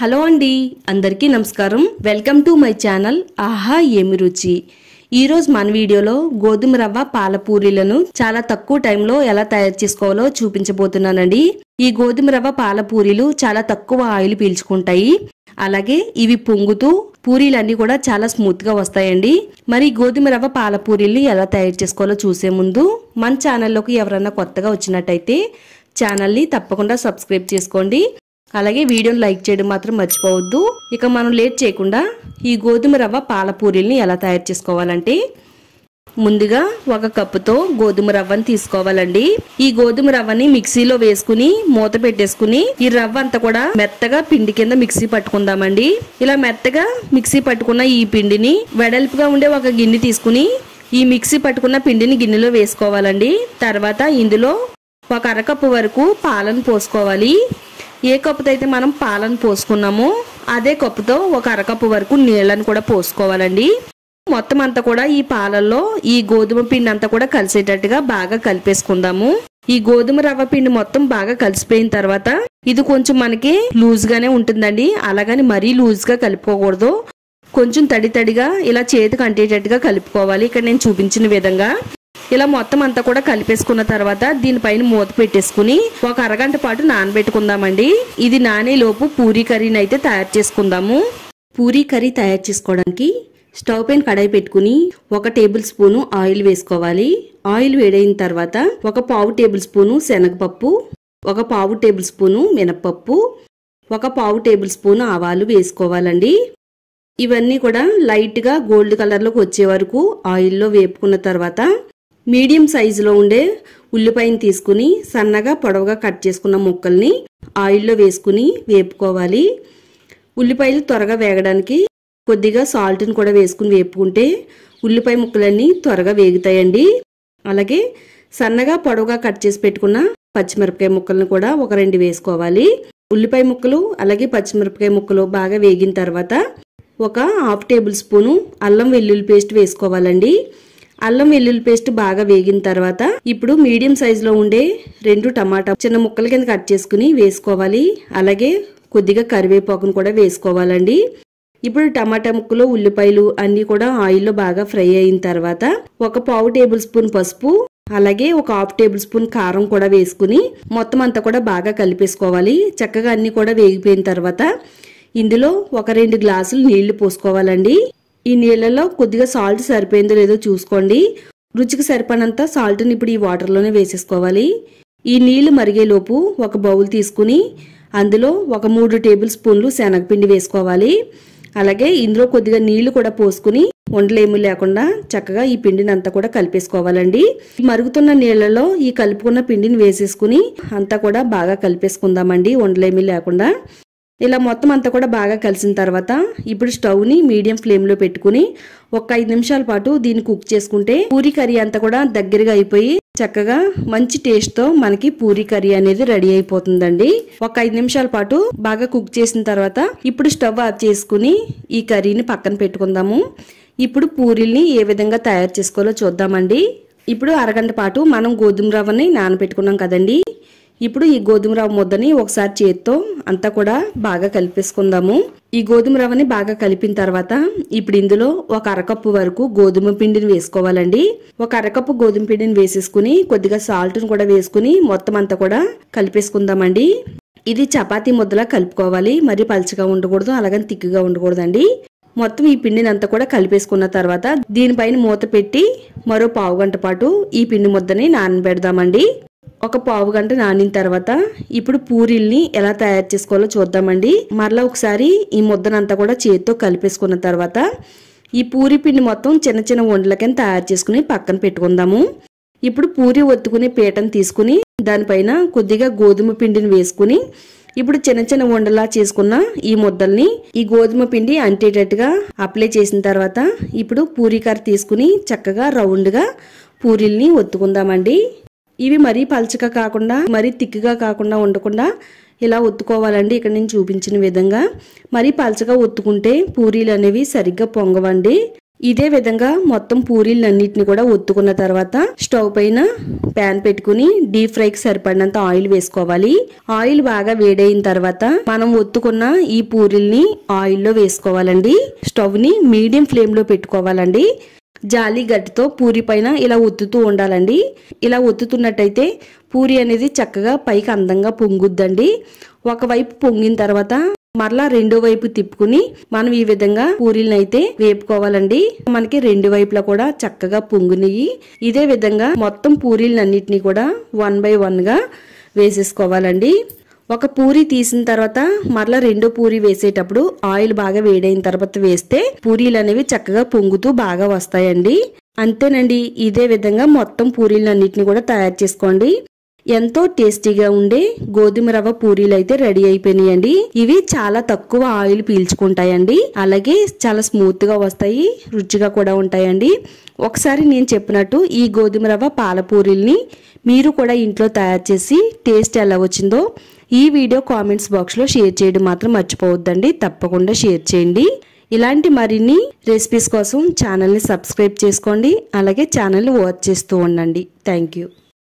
Hello అండి, అందరికీ నమస్కారం. వెల్కమ్ టు మై ఛానల్ ఆహా ఏమి రుచి. ఈ రోజు మన వీడియోలో గోధుమ రవ్వ పాల పూరీలను చాలా తక్కువ టైంలో ఎలా తయారు చేసుకోవాలో చూపించబోతున్నానండి. ఈ గోధుమ రవ్వ పాల పూరీలు చాలా తక్కువ ఆయిల్ పీల్చుకుంటాయి. అలాగే ఇవి పొంగుతూ పూరీలన్నీ కూడా చాలా స్మూత్ గా వస్తాయండి. మరి గోధుమ రవ్వ పాల పూరీల్ని ఎలా తయారు చేసుకోవాలో చూసే ముందు మన ఛానల్లోకి ఎవరైనా కొత్తగా వచ్చినట్టయితే ఛానల్ని తప్పకుండా సబ్స్క్రైబ్ చేసుకోండి. అలాగే వీడియోని లైక్ చేయడం మాత్రం మర్చిపోవద్దు. ఇక మనం లేట్ చేయకుండా ఈ గోధుమ రవ్వ పాల పూరీల్ని ఎలా తయారు చేసుకోవాలంటే, ముందుగా ఒక కప్పుతో గోధుమ రవ్వని తీసుకోవాలండి. ఈ గోధుమ రవ్వని మిక్సీలో వేసుకుని మూత పెట్టేసుకుని ఈ రవ్వ అంతా కూడా మెత్తగా పిండి కింద మిక్సీ పట్టుకుందామండి. ఇలా మెత్తగా మిక్సీ పట్టుకున్న ఈ పిండిని వెడల్పుగా ఉండే ఒక గిన్నె తీసుకుని ఈ మిక్సీ పట్టుకున్న పిండిని గిన్నెలో వేసుకోవాలండి. తర్వాత ఇందులో ఒక అరకప్పు వరకు పాలను పోసుకోవాలి. ఏ కప్పుతో అయితే మనం పాలను పోసుకున్నామో అదే కప్పుతో ఒక అరకప్పు వరకు నీళ్ళను కూడా పోసుకోవాలండి. మొత్తం అంతా కూడా ఈ పాలల్లో ఈ గోధుమ పిండి అంతా కూడా కలిసేటట్టుగా బాగా కలిపేసుకుందాము. ఈ గోధుమ రవ్వ పిండి మొత్తం బాగా కలిసిపోయిన తర్వాత ఇది కొంచెం మనకి లూజ్ గానే ఉంటుందండి. అలాగని మరీ లూజ్ గా కలుపుకోకూడదు. కొంచెం తడి తడిగా ఇలా చేతికి అంటేటట్టుగా కలుపుకోవాలి. ఇక్కడ నేను చూపించిన విధంగా ఇలా మొత్తం అంతా కూడా కలిపేసుకున్న తర్వాత దీనిపైన మూత పెట్టేసుకుని ఒక అరగంట పాటు నానబెట్టుకుందామండి. ఇది నానేలోపు పూరీ కర్రీని అయితే తయారు చేసుకుందాము. పూరీ కర్రీ తయారు చేసుకోవడానికి స్టవ్ పైన కడాయి పెట్టుకుని 1 టేబుల్ స్పూను ఆయిల్ వేసుకోవాలి. ఆయిల్ వేడైన తర్వాత 1/4 టేబుల్ స్పూను శనగపప్పు, 1/4 టేబుల్ స్పూను మినపప్పు, 1/4 టేబుల్ స్పూను ఆవాలు వేసుకోవాలండి. ఇవన్నీ కూడా లైట్ గా గోల్డ్ కలర్ లోకి వచ్చే వరకు ఆయిల్లో వేపుకున్న తర్వాత మీడియం సైజులో ఉండే ఉల్లిపాయని తీసుకుని సన్నగా పొడవుగా కట్ చేసుకున్న ముక్కల్ని ఆయిల్లో వేసుకుని వేపుకోవాలి. ఉల్లిపాయలు త్వరగా వేగడానికి కొద్దిగా సాల్ట్ని కూడా వేసుకుని వేపుకుంటే ఉల్లిపాయ ముక్కలన్నీ త్వరగా వేగుతాయండి. అలాగే సన్నగా పొడవుగా కట్ చేసి పెట్టుకున్న పచ్చిమిరపకాయ ముక్కలను కూడా ఒక 2 వేసుకోవాలి. ఉల్లిపాయ ముక్కలు అలాగే పచ్చిమిరపకాయ ముక్కలు బాగా వేగిన తర్వాత ఒక 1/2 టేబుల్ స్పూను అల్లం వెల్లుల్లి పేస్ట్ వేసుకోవాలండి. అల్లం వెల్లుల్లి పేస్ట్ బాగా వేగిన తర్వాత ఇప్పుడు మీడియం సైజులో ఉండే 2 టమాటా చిన్న ముక్కల కింద కట్ చేసుకుని వేసుకోవాలి. అలాగే కొద్దిగా కరివేపాకును కూడా వేసుకోవాలండి. ఇప్పుడు టమాటా ముక్కలు ఉల్లిపాయలు అన్ని కూడా ఆయిల్లో బాగా ఫ్రై అయిన తర్వాత 1/4 టేబుల్ స్పూన్ పసుపు అలాగే ఒక 1/2 టేబుల్ స్పూన్ కారం కూడా వేసుకుని మొత్తం అంతా కూడా బాగా కలిపేసుకోవాలి. చక్కగా అన్ని కూడా వేగిపోయిన తర్వాత ఇందులో ఒక 2 గ్లాసులు నీళ్లు పోసుకోవాలండి. ఈ నీళ్లలో కొద్దిగా సాల్ట్ సరిపోయిందో లేదో చూసుకోండి. రుచికి సరిపడినంత సాల్ట్ని ఇప్పుడు ఈ వాటర్లోనే వేసేసుకోవాలి. ఈ నీళ్లు మరిగేలోపు ఒక బౌల్ తీసుకుని అందులో ఒక 3 టేబుల్ స్పూన్లు శనగపిండి వేసుకోవాలి. అలాగే ఇందులో కొద్దిగా నీళ్లు కూడా పోసుకుని ఉండలేమి లేకుండా చక్కగా ఈ పిండిని అంతా కూడా కలిపేసుకోవాలండి. మరుగుతున్న నీళ్లలో ఈ కలుపుకున్న పిండిని వేసేసుకుని అంతా కూడా బాగా కలిపేసుకుందామండి ఉండలేమి లేకుండా. ఇలా మొత్తం అంతా కూడా బాగా కలిసిన తర్వాత ఇప్పుడు స్టవ్ ని మీడియం ఫ్లేమ్ లో పెట్టుకుని ఒక 5 నిమిషాల పాటు దీన్ని కుక్ చేసుకుంటే పూరీ కర్రీ అంతా కూడా దగ్గరగా అయిపోయి చక్కగా మంచి టేస్ట్ తో మనకి పూరీ కర్రీ అనేది రెడీ అయిపోతుందండి. ఒక 5 నిమిషాల పాటు బాగా కుక్ చేసిన తర్వాత ఇప్పుడు స్టవ్ ఆఫ్ చేసుకుని ఈ కర్రీని పక్కన పెట్టుకుందాము. ఇప్పుడు పూరీల్ని ఏ విధంగా తయారు చేసుకోవాలో చూద్దామండి. ఇప్పుడు అరగంట పాటు మనం గోధుమ రవ్వని నానబెట్టుకున్నాం కదండి. ఇప్పుడు ఈ గోధుమ రవ్వ ముద్దని ఒకసారి చేత్తో అంతా కూడా బాగా కలిపేసుకుందాము. ఈ గోధుమ రవ్వని బాగా కలిపిన తర్వాత ఇప్పుడు ఇందులో ఒక అరకప్పు వరకు గోధుమ పిండిని వేసుకోవాలండి. ఒక అరకప్పు గోధుమ పిండిని వేసేసుకుని కొద్దిగా సాల్ట్ని కూడా వేసుకుని మొత్తం అంతా కూడా కలిపేసుకుందామండి. ఇది చపాతీ ముద్దలా కలుపుకోవాలి. మరి పల్చగా ఉండకూడదు, అలాగని తిక్కుగా ఉండకూడదండి. మొత్తం ఈ పిండిని అంతా కూడా కలిపేసుకున్న తర్వాత దీనిపైన మూత పెట్టి మరో 1/2 గంట పాటు ఈ పిండి ముద్దని నానబెడదామండి. ఒక 1/2 గంట నానిన తర్వాత ఇప్పుడు పూరీల్ని ఎలా తయారు చేసుకోవాలో చూద్దామండి. మరలా ఒకసారి ఈ ముద్దనంతా కూడా చేతితో కలిపేసుకున్న తర్వాత ఈ పూరీ పిండి మొత్తం చిన్న చిన్న ఉండల కింద తయారు చేసుకుని పక్కన పెట్టుకుందాము. ఇప్పుడు పూరీ ఒత్తుకునే పీటను తీసుకుని దానిపైన కొద్దిగా గోధుమ పిండిని వేసుకుని ఇప్పుడు చిన్న చిన్న ఉండలా చేసుకున్న ఈ ముద్దల్ని ఈ గోధుమ పిండి అంటేటట్టుగా అప్లై చేసిన తర్వాత ఇప్పుడు పూరీ కర్ర తీసుకుని చక్కగా రౌండ్ గా పూరీల్ని ఒత్తుకుందామండి. ఇవి మరీ పల్చగా కాకుండా మరీ తిక్కుగా కాకుండా ఉండకుండా ఇలా ఒత్తుకోవాలండి. ఇక్కడ నేను చూపించిన విధంగా మరీ పల్చగా ఒత్తుకుంటే పూరీలు అనేవి సరిగ్గా పొంగవండి. ఇదే విధంగా మొత్తం పూరీలన్నిటిని కూడా ఒత్తుకున్న తర్వాత స్టవ్ పైన ప్యాన్ పెట్టుకుని డీప్ ఫ్రైకి సరిపడినంత ఆయిల్ వేసుకోవాలి. ఆయిల్ బాగా వేడైన తర్వాత మనం ఒత్తుకున్న ఈ పూరీల్ని ఆయిల్లో వేసుకోవాలండి. స్టవ్ ని మీడియం ఫ్లేమ్ లో పెట్టుకోవాలండి. జాలి గట్టితో పూరి పైన ఇలా ఒత్తుతూ ఉండాలండి. ఇలా ఒత్తుతున్నట్టయితే పూరి అనేది చక్కగా పైకి అందంగా పొంగుద్దండి. ఒకవైపు పొంగిన తర్వాత మరలా రెండో వైపు తిప్పుకుని మనం ఈ విధంగా పూరీలను అయితే వేపుకోవాలండి. మనకి రెండు వైపులా కూడా చక్కగా పొంగునియి. ఇదే విధంగా మొత్తం పూరీలన్నిటినీ కూడా 1 by 1 గా వేసేసుకోవాలండి. ఒక పూరి తీసిన తర్వాత మరలా రెండో పూరి వేసేటప్పుడు ఆయిల్ బాగా వేడైన తర్వాత వేస్తే పూరీలు అనేవి చక్కగా పొంగుతూ బాగా వస్తాయండి. అంతేనండి. ఇదే విధంగా మొత్తం పూరీలన్నిటిని కూడా తయారు చేసుకోండి. ఎంతో టేస్టీగా ఉండే గోధుమ రవ్వ పూరీలు అయితే రెడీ అయిపోయినాయండి. ఇవి చాలా తక్కువ ఆయిల్ పీల్చుకుంటాయండి. అలాగే చాలా స్మూత్ గా వస్తాయి, రుచిగా కూడా ఉంటాయండి. ఒకసారి నేను చెప్పినట్టు ఈ గోధుమ రవ్వ పాల పూరీల్ని మీరు కూడా ఇంట్లో తయారు చేసి టేస్ట్ ఎలా వచ్చిందో ఈ వీడియో కామెంట్స్ బాక్స్ లో షేర్ చేయడం మాత్రం మర్చిపోవద్దండి. తప్పకుండా షేర్ చేయండి. ఇలాంటి మరిన్ని రెసిపీస్ కోసం ఛానల్ని సబ్స్క్రైబ్ చేసుకోండి. అలాగే ఛానల్ని వాచ్ చేస్తూ ఉండండి. Thank you.